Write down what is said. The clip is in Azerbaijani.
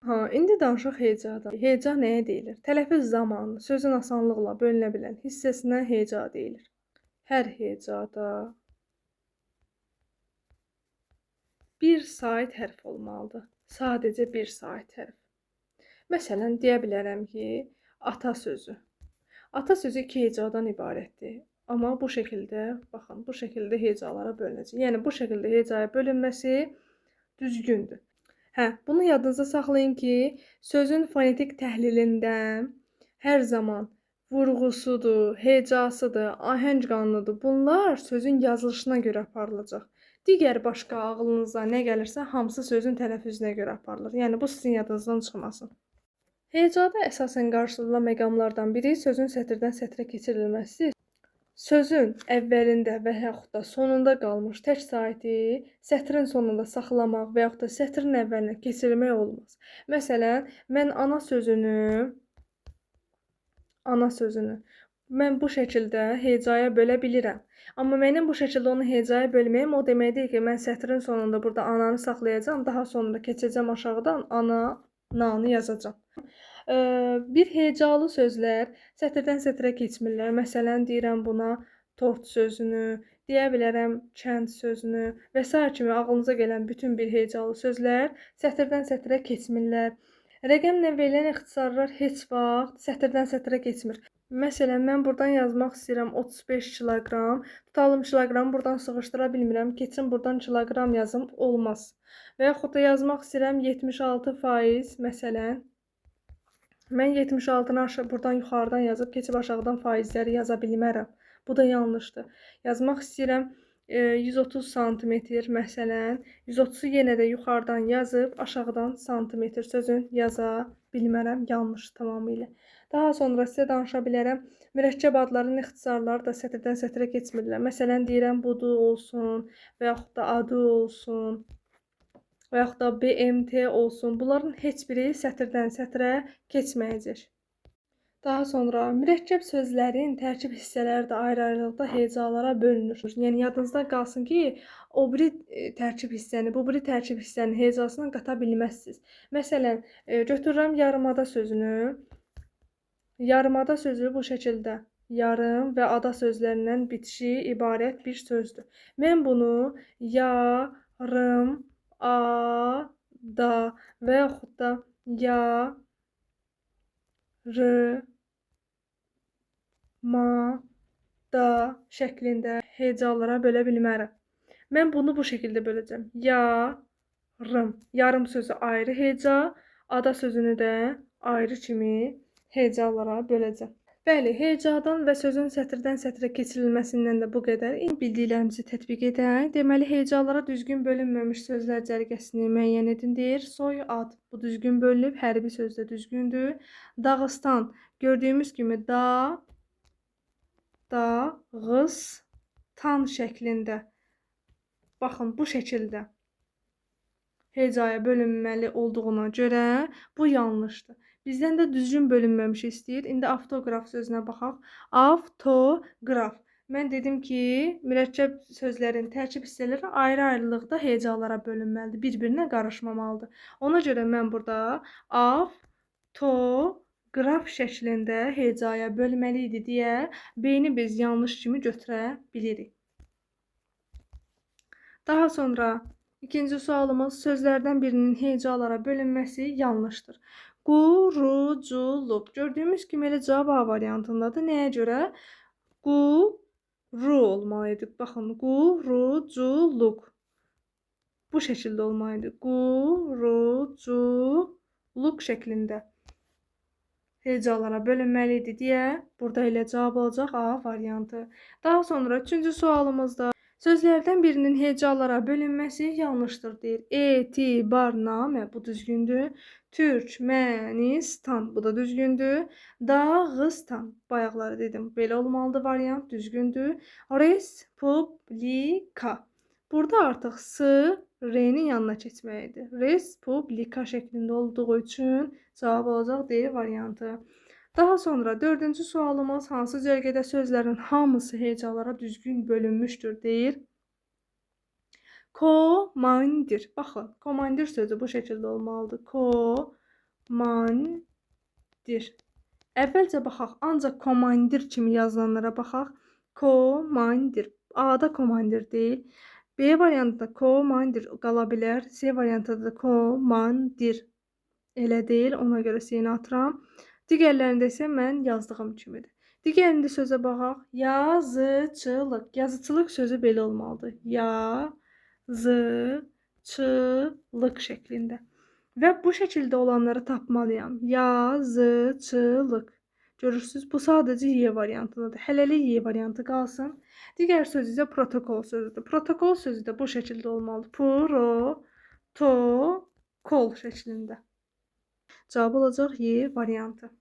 İndi danışaq hecadan. Heca nəyə deyilir? Tələffüz zamanı sözün asanlıqla bölünə bilən hissəsinə heca deyilir. Hər hecada bir sait hərf olmalıdır. Sadəcə bir sait hərf. Məsələn, deyə bilərəm ki, ata sözü. Ata sözü iki hecadan ibarətdir. Amma bu şəkildə, baxın, bu şəkildə hecalara bölünəcək. Yəni, bu şəkildə hecaya bölünməsi düzgündür. Bunu yadınızda saxlayın ki, sözün fonetik təhlilində hər zaman vurğusudur, hecasıdır, ahəng qanunudur. Bunlar sözün yazılışına görə aparılacaq. Digər başqa ağlınıza nə gəlirsə, hamısı sözün tələffüzünə görə aparılır. Yəni, bu sizin yadınızdan çıxmasın. Hecada əsasən qarşılanan məqamlardan biri sözün sətirdən sətrə keçirilməsidir. Sözün əvvəlində və yaxud da sonunda qalmış tək saiti sətrin sonunda saxlamaq və yaxud da sətrin əvvəlinə keçirmək olmaz. Məsələn, mən ana sözünü mən bu şəkildə hecaya bölə bilirəm. Amma mənim bu şəkildə onu hecaya bölməyim o demək deyil ki, mən sətrin sonunda burada ananı saxlayacağam, daha sonra keçəcəm aşağıdan nanı yazacağam. Bir hecalı sözlər sətirdən sətrə keçmirlər. Məsələn, deyirəm buna tort sözünü, deyə bilərəm kənd sözünü və s. kimi ağlınıza gələn bütün bir hecalı sözlər sətirdən sətrə keçmirlər. Rəqəmlə verilən ixtisarlar heç vaxt sətirdən sətrə keçmir. Məsələn, mən buradan yazmaq istəyirəm 35 kiloqram, tutalım kiloqramı buradan sıxışdıra bilmirəm, keçim buradan kiloqram yazım, olmaz. Və yaxud da yazmaq istəyirəm 76%, məsələn, mən 76-nı buradan yuxarıdan yazıb, keçib aşağıdan faizləri yaza bilmərəm. Bu da yanlışdır. Yazmaq istəyirəm 130 santimetr, məsələn, 130-u yenə də yuxarıdan yazıb, aşağıdan santimetr sözün yaza bilmərəm. Yanlış tamamilə. Daha sonra sizə danışa bilərəm. Mürəkkəb adların ixtisarları da sətirdən sətrə keçmirlər. Məsələn, deyirəm budu olsun və yaxud da adı olsun və yaxud da BMT olsun. Bunların heç biri sətirdən sətrə keçməyəcək. Daha sonra mürəkkəb sözlərin tərkib hissələri də ayrı-ayrılıqda hecalara bölünür. Yəni, yadınızda qalsın ki, o biri tərkib hissəni, bu biri tərkib hissənin hecasına qata bilməzsiniz. Məsələn, götürürəm yarımada sözünü. Yarımada sözü bu şəkildə yarım və ada sözlərindən bitişi ibarət bir sözdür. Mən bunu yarım, da və yaxud da da şəklində hecalara bölə bilmərəm. Mən bunu bu şəkildə böləcəm. Yarım sözü ayrı heca, ada sözünü də ayrı kimi hecalara böləcəm. Bəli, hecadan və sözün sətirdən sətrə keçirilməsindən də bu qədər. Bildiklərimizi tətbiq edək. Deməli, hecalara düzgün bölünməmiş sözlər cərgəsini müəyyən edin deyir. Soy, ad, bu düzgün bölünüb, hərbi söz də düzgündür. Dağıstan, gördüyümüz kimi dağıstan şəklində. Baxın, bu şəkildə hecaya bölünməli olduğuna görə bu yanlışdır. Bizdən də düzgün bölünməmiş istəyir. İndi avtoqraf sözünə baxaq. Avtoqraf. Mən dedim ki, mürəkkəb sözlərin tərkib hissələri ayrı-ayrılıqda hecalara bölünməlidir. Bir-birinə qarışmamalıdır. Ona görə mən burada avtoqraf şəklində hecaya bölməli idi deyə beyni biz yanlış kimi götürə bilirik. Daha sonra ikinci sualımız sözlərdən birinin hecalara bölünməsi yanlışdır. Quruculuk. Gördüyümüz kimi elə cavab A variantındadır. Nəyə görə? Quru olmalıydı. Baxın, quruculuk. Bu şəkildə olmalıydı. Quruculuk şəklində hecalara bölünməli deyə burada elə cavab olacaq A variantı. Daha sonra üçüncü sualımızda sözlərdən birinin hecalara bölünməsi yanlışdır deyir. Etibarnamə, bu düzgündür. Türkmənistan, bu da düzgündür. Dağıstan, bayaqları dedim, belə olmalıdır variant, düzgündür. Respublika. Burada artıq R-nin yanına keçməlidir. Respublika şəklində olduğu üçün cavab olacaq D variantı. Daha sonra dördüncü sualımız hansı cərgədə sözlərin hamısı hecalara düzgün bölünmüşdür deyir. Komandir. Baxın, komandir sözü bu şəkildə olmalıdır. Komandir. Əvvəlcə baxaq, ancaq komandir kimi yazılanlara baxaq. Komandir. A-da komandir deyil. B variantında komandir qala bilər. C variantında da komandir. Elə deyil, ona görə C-ni atıram. Digərlərində isə mən yazdığım kimidir. Digərində sözə baxaq. Yazıçılıq. Yazıçılıq sözü belə olmalıdır. Yazıçılıq şəklində. Və bu şəkildə olanları tapmalıyam. Yazıçılıq. Görürsünüz, bu sadəcə Y variantındadır. Hələlik Y variantı qalsın. Digər söz isə protokol sözüdür. Protokol sözü də bu şəkildə olmalıdır. Protokol şəklində. Cavab olacaq Y variantı.